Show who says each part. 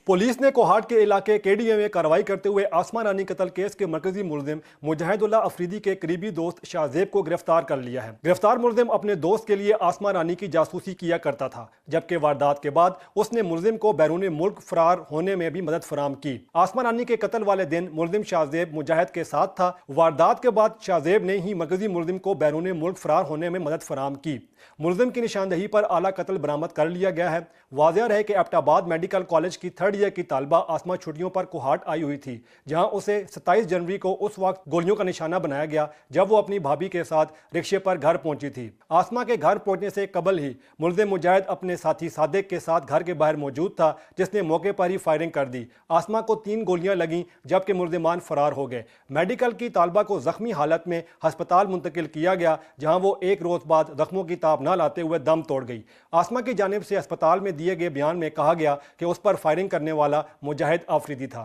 Speaker 1: Police ने कोहाट के इलाके केडीए में कार्रवाई करते हुए आसमा रानी कत्ल केस के मरकजी मुलजिम मुजाहिदुल्लाह अफरीदी के करीबी दोस्त शाहजेब को गिरफ्तार कर लिया है। गिरफ्तार मुलजिम अपने दोस्त के लिए आसमा रानी की जासूसी किया करता था, जबकि वारदात के बाद उसने मुलजिम को बैरून मुल्क फरार होने में भी मदद फराम की। आसमा रानी के कत्ल वाले दिन मुलजिम शाहजेब मुजाहिद के साथ था। वारदात के बाद शाहजेब ने ही मरकजी मुलजिम को बैरून मुल्क फरार होने में मदद फराम की। मुलजिम की निशानदही पर आला कत्ल बरामद कर लिया गया है। वाज़ेह रहे कि एबटाबाद मेडिकल कॉलेज की थर्ड ईयर की तालिबा आसमा छुट्टियों पर कोहाट आई हुई थी, जहां उसे 27 जनवरी को उस वक्त गोलियों का निशाना बनाया गया जब वो अपनी भाभी के साथ रिक्शे पर घर पहुंची थी। आसमा के घर पहुंचने से कबल ही मुलजिम मुजाहिद अपने साथी सादिक के साथ घर के बाहर मौजूद था, जिसने मौके पर ही फायरिंग कर दी। आसमा को 3 गोलियां लगीं, जबकि मुलजिमान फरार हो गए। मेडिकल की तालिबा को जख्मी हालत में अस्पताल मुंतकिल किया गया, जहां वो एक रोज बाद जख्मों की ताब न लाते हुए दम तोड़ गई। आसमा की जानिब से अस्पताल में दिए गए बयान में कहा गया कि उस पर फायरिंग करने वाला मुजाहिद अफरीदी था।